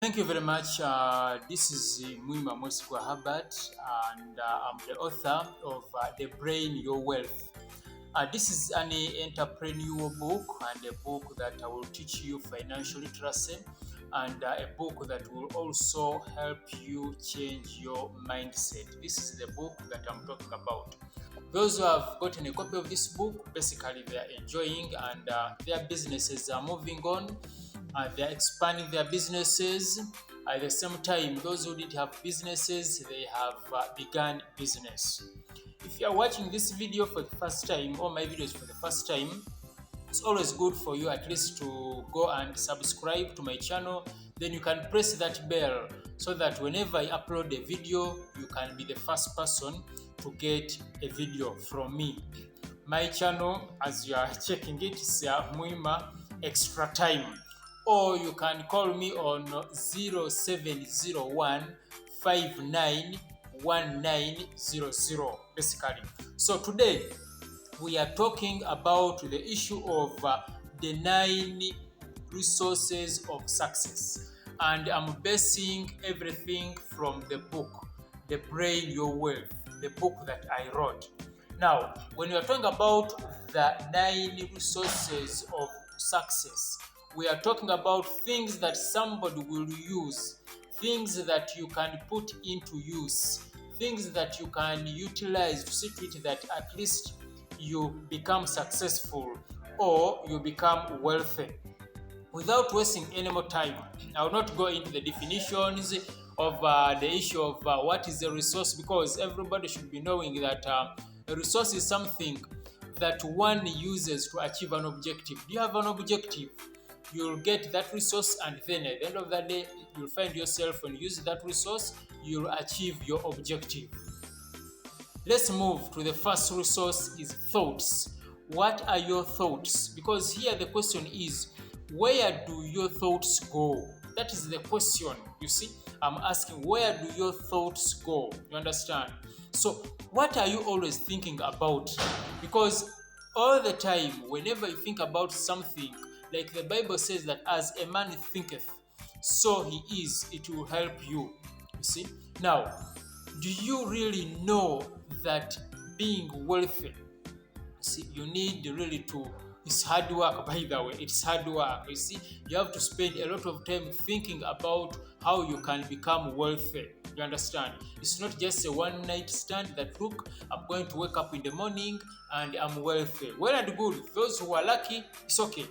Thank you very much. This is Muima Mosikwa Herbert, and I'm the author of The Brain Your Wealth. This is an entrepreneurial book and a book that will teach you financial literacy and a book that will also help you change your mindset. This is the book that I'm talking about. Those who have gotten a copy of this book, basically they are enjoying and their businesses are moving on. They're expanding their businesses. At the same time, those who did have businesses, they have begun business. If you are watching this video for the first time or my videos for the first time, it's always good for you at least to go and subscribe to my channel. Then you can press that bell so that whenever I upload a video, you can be the first person to get a video from me. My channel, as you are checking it, is Muima Extra Time. Or you can call me on 0701 591900 basically. So today we are talking about the issue of the 9 resources of success, and I'm basing everything from the book The Brain Your Wealth, the book that I wrote. Now, when we are talking about the 9 resources of success, we are talking about things that somebody will use, things that you can put into use, things that you can utilize to see to it that at least you become successful or you become wealthy. Without wasting any more time, I will not go into the definitions of the issue of what is a resource, because everybody should be knowing that a resource is something that one uses to achieve an objective. Do you have an objective? You'll get that resource, and then at the end of the day, you'll find yourself when you use that resource, you'll achieve your objective. Let's move to the first resource is thoughts. What are your thoughts? Because here the question is, where do your thoughts go? That is the question. You see, I'm asking, where do your thoughts go? You understand? So, what are you always thinking about? Because all the time, whenever you think about something, like the Bible says that as a man thinketh, so he is, it will help you. You see? Now, do you really know that being wealthy, see, you need really to, it's hard work, by the way, it's hard work. You see, you have to spend a lot of time thinking about how you can become wealthy. You understand? It's not just a one night stand that, look, I'm going to wake up in the morning and I'm wealthy. Well and good. Those who are lucky, it's okay.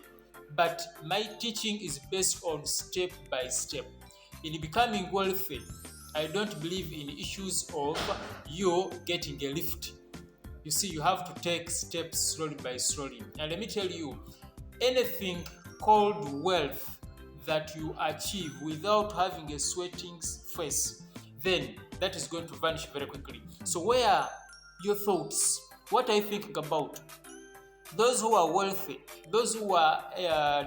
But my teaching is based on step by step. In becoming wealthy, I don't believe in issues of you getting a lift. You see, you have to take steps slowly by slowly. And let me tell you, anything called wealth that you achieve without having a sweating face, then that is going to vanish very quickly. So where are your thoughts? What are you thinking about? Those who are wealthy, those who are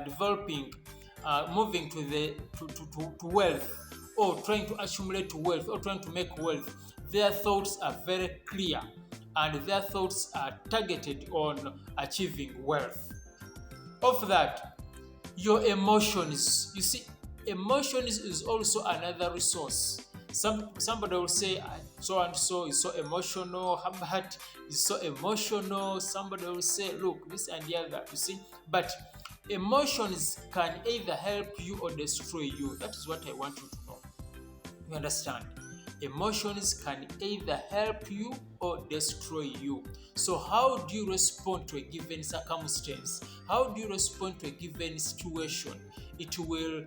developing, moving to wealth, or trying to accumulate wealth, or trying to make wealth, their thoughts are very clear and their thoughts are targeted on achieving wealth. Of that, your emotions. You see, emotions is also another resource. Somebody will say, so and so is so emotional, Herbert is so emotional. Somebody will say, look, this and the other. You see, but emotions can either help you or destroy you. That is what I want you to know. You understand? Emotions can either help you or destroy you. So how do you respond to a given circumstance? How do you respond to a given situation? It will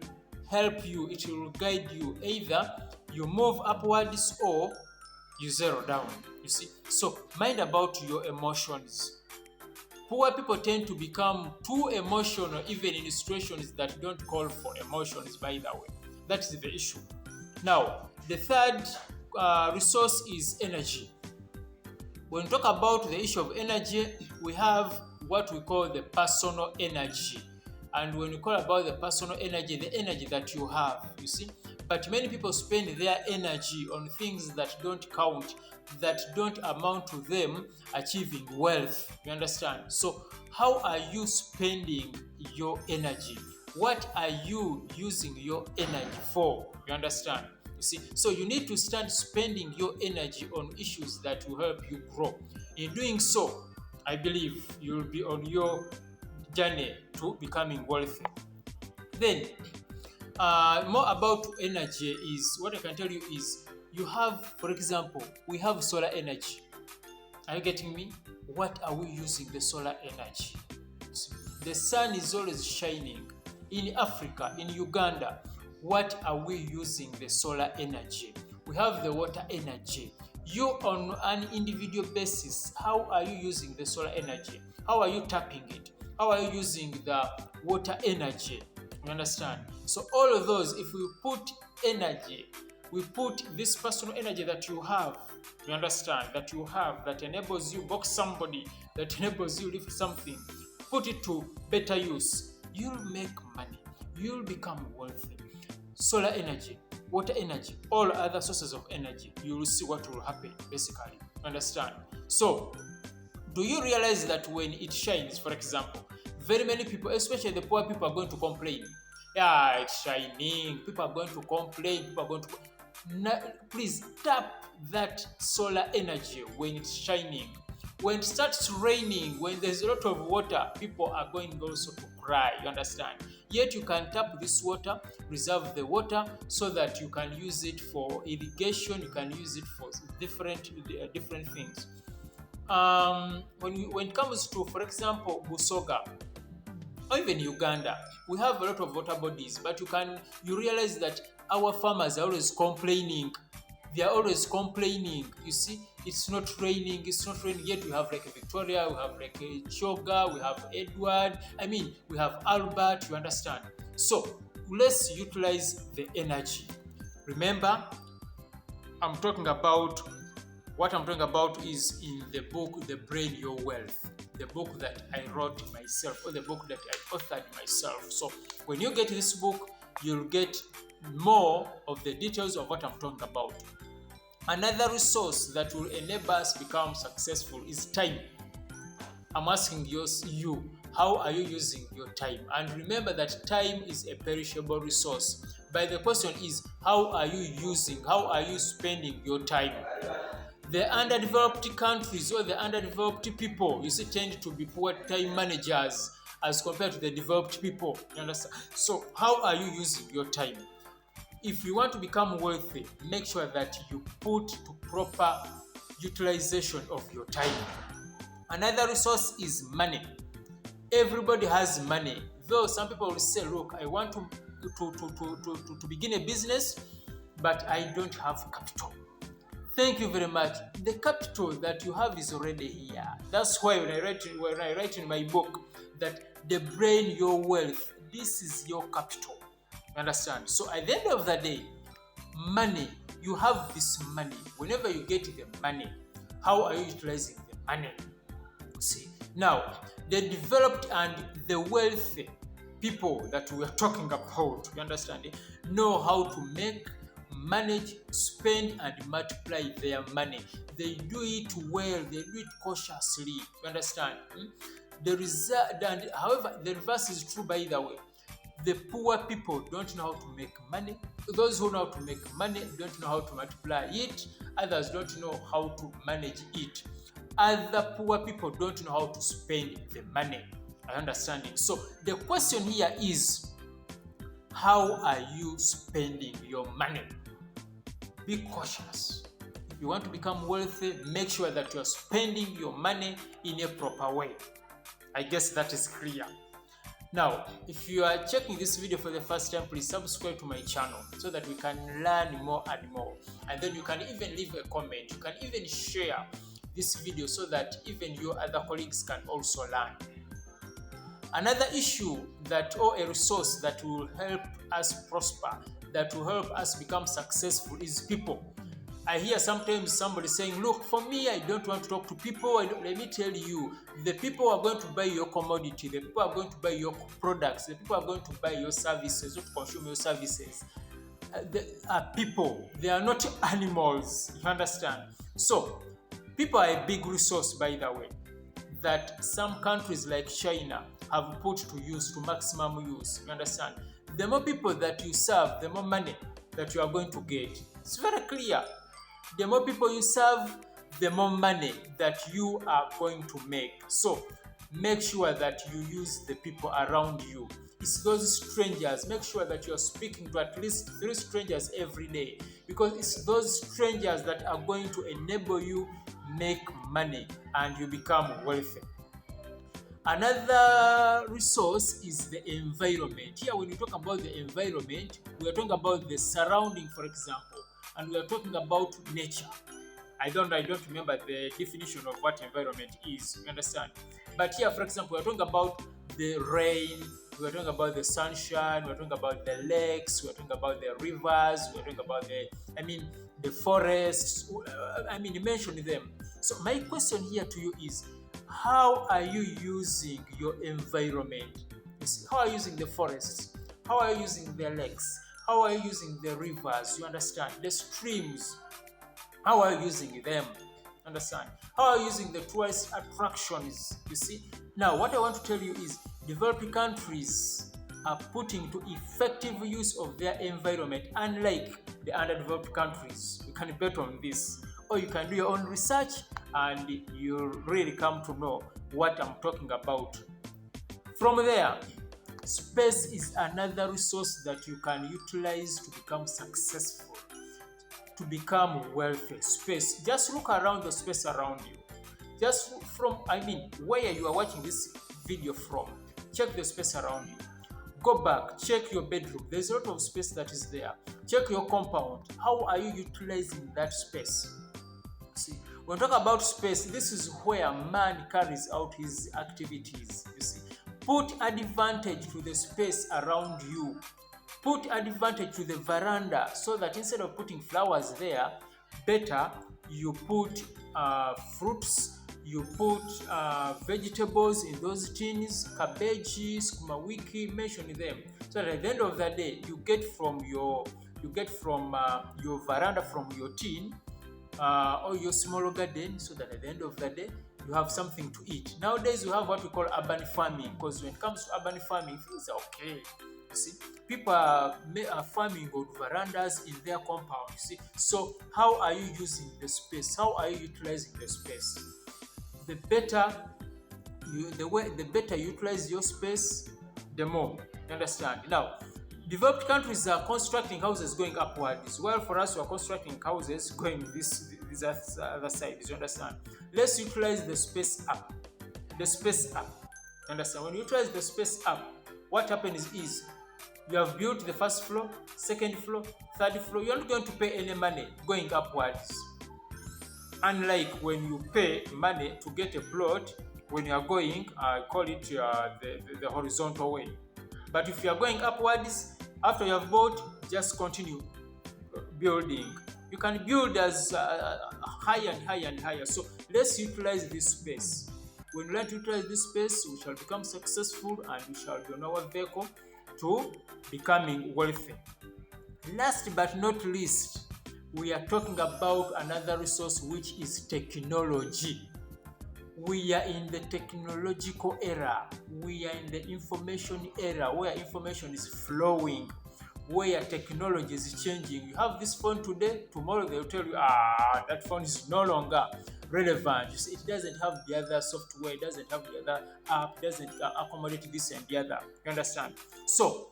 help you, it will guide you. Either you move upwards or you zero down. You see? So mind about your emotions. Poor people tend to become too emotional even in situations that don't call for emotions, by the way. That is the issue. Now, the third resource is energy. When we talk about the issue of energy, we have what we call the personal energy. And when we call about the personal energy, the energy that you have, you see. But many people spend their energy on things that don't count, that don't amount to them achieving wealth. You understand? So how are you spending your energy? what are you using your energy for? You understand? You see, so you need to start spending your energy on issues that will help you grow. In doing so, I believe you'll be on your journey to becoming wealthy. Then, more about energy is what I can tell you is you have, for example, we have solar energy. Are you getting me? What are we using the solar energy? The sun is always shining. In Africa, in Uganda, what are we using the solar energy? We have the water energy. You on an individual basis, how are you using the solar energy? How are you tapping it? How are you using the water energy? You understand? So all of those, if we put energy, we put this personal energy that you have, you understand, that you have, that enables you box somebody, that enables you lift something, put it to better use, you'll make money, you'll become wealthy. Solar energy, water energy, all other sources of energy, you will see what will happen basically. Understand? So, do you realize that when it shines, for example, very many people, especially the poor people, are going to complain. Yeah, it's shining. People are going to complain. People are going to. Please tap that solar energy when it's shining. When it starts raining, when there's a lot of water, people are going also to cry. You understand? Yet you can tap this water, reserve the water, so that you can use it for irrigation. You can use it for different things. When it comes to, for example, Busoga, or even Uganda, we have a lot of water bodies, but you realize that our farmers are always complaining. They are always complaining. You see, it's not raining, yet we have like Victoria, we have like Choga, we have Edward, we have Albert, you understand? So, let's utilize the energy. Remember, what I'm talking about is in the book, The Brain Your Wealth, the book that I wrote myself, or the book that I authored myself. So when you get this book, you'll get more of the details of what I'm talking about. Another resource that will enable us become successful is time. I'm asking you, how are you using your time? And remember that time is a perishable resource. But the question is, how are you spending your time? The underdeveloped countries or the underdeveloped people, you see, tend to be poor time managers as compared to the developed people. You understand? So how are you using your time? If you want to become wealthy, make sure that you put to proper utilization of your time. Another resource is money. Everybody has money. Though some people will say, look, I want to begin a business, but I don't have capital. Thank you very much. The capital that you have is already here. That's why when I write in my book that The Brain Your Wealth, this is your capital. You understand? So at the end of the day, money, you have this money. Whenever you get the money, how are you utilizing the money? See, now, the developed and the wealthy people that we are talking about, you understand, know how to manage, spend, and multiply their money. They do it well, they do it cautiously. You understand? However, the reverse is true, by the way. The poor people don't know how to make money. Those who know how to make money don't know how to multiply it. Others don't know how to manage it. Other poor people don't know how to spend the money. I understand it. So the question here is, how are you spending your money? Be cautious. If you want to become wealthy, make sure that you are spending your money in a proper way. I guess that is clear. Now, if you are checking this video for the first time, please subscribe to my channel so that we can learn more and more. And then you can even leave a comment. You can even share this video so that even your other colleagues can also learn. Another issue or a resource that will help us prosper, that will help us become successful is people. I hear sometimes somebody saying, look, for me, I don't want to talk to people. Let me tell you, the people are going to buy your commodity. The people are going to buy your products. The people are going to buy your services, or to consume your services. They are people. They are not animals. You understand? So, people are a big resource, by the way, that some countries like China have put to use, to maximum use. You understand? The more people that you serve, the more money that you are going to get. It's very clear. The more people you serve, the more money that you are going to make. So make sure that you use the people around you. It's those strangers. Make sure that you're speaking to at least 3 strangers every day, because it's those strangers that are going to enable you make money and you become wealthy. Another resource is the environment. Here, when we talk about the environment, we are talking about the surrounding, for example, and we are talking about nature. I don't remember the definition of what environment is. You understand? But here, for example, we are talking about the rain, we are talking about the sunshine, we are talking about the lakes, we are talking about the rivers, we are talking about the forests. You mentioned them. So my question here to you is, how are you using your environment? How are you using the forests? How are you using the lakes? How are you using the rivers? You understand? The streams. How are you using them? Understand? How are you using the tourist attractions? You see? Now, what I want to tell you is, developing countries are putting to effective use of their environment, unlike the underdeveloped countries. You can bet on this. Or you can do your own research and you really come to know what I'm talking about. From there, space is another resource that you can utilize to become successful, to become wealthy. Space. Just look around the space around you. Just from, where you are watching this video from, check the space around you. Go back, check your bedroom. There's a lot of space that is there. Check your compound. How are you utilizing that space? See, when we talk about space, this is where man carries out his activities. You see, put advantage to the space around you. Put advantage to the veranda, so that instead of putting flowers there, better you put fruits, you put vegetables in those tins, cabbage, sukuma wiki, mention them. So that at the end of the day, you get from your veranda, from your tin, or your small garden, so that at the end of the day you have something to eat. Nowadays we have what we call urban farming, because when it comes to urban farming, things are okay. You see, people are farming on verandas in their compound. You see, so how are you using the space? How are you utilizing the space? The better you utilize your space, the more. You understand? Now, developed countries are constructing houses going upwards, while for us we are constructing houses going this other side. You understand? Let's utilize the space up. The space up. You understand? When you utilize the space up, what happens is, you have built the first floor, second floor, third floor. You're not going to pay any money going upwards. Unlike when you pay money to get a plot, when you are going, I call it the horizontal way. But if you are going upwards, after you have bought, just continue building. You can build as higher and higher and higher. So let's utilize this space. When we learn to utilize this space, we shall become successful and we shall be on our vehicle to becoming wealthy. Last but not least, we are talking about another resource, which is technology. We are in the technological era. We are in the information era, where information is flowing, where technology is changing. You have this phone today, tomorrow they'll tell you, that phone is no longer relevant. You see, it doesn't have the other software, it doesn't have the other app, it doesn't accommodate this and the other. You understand? So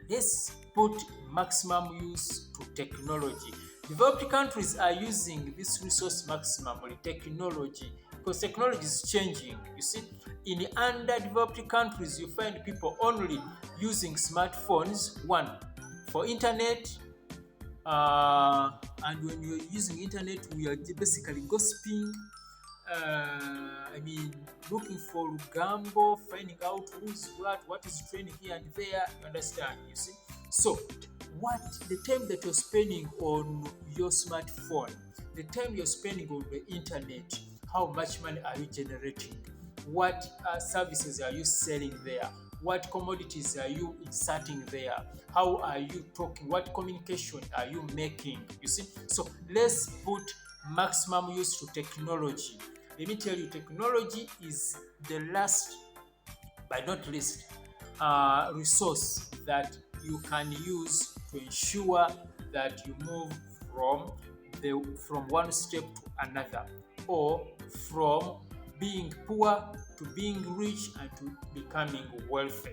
let's put maximum use to technology. Developed countries are using this resource maximally, technology, because technology is changing. You see, in underdeveloped countries, you find people only using smartphones, one, for internet, and when you're using internet, we are basically gossiping, looking for gamble, finding out who's what is trending here and there. You understand? You see? So, the time that you're spending on your smartphone, the time you're spending on the internet, how much money are you generating? What services are you selling there? What commodities are you inserting there? How are you talking? What communication are you making? You see? So let's put maximum use to technology. Let me tell you, technology is the last but not least, resource that you can use to ensure that you move from from one step to another, or from being poor to being rich and to becoming wealthy.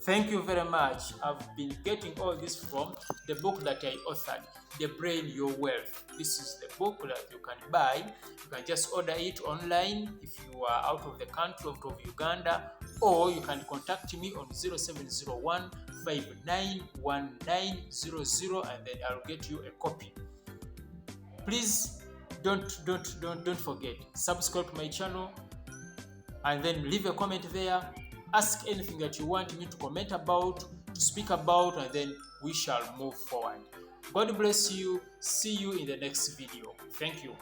Thank you very much. I've been getting all this from the book that I authored, The Brain Your Wealth. This is the book that you can buy. You can just order it online if you are out of the country, out of Uganda, or you can contact me on 0701 591900 and then I'll get you a copy. Please don't forget, subscribe to my channel and then leave a comment there. Ask anything that you want me to comment about, to speak about, and then we shall move forward. God bless you. See you in the next video. Thank you.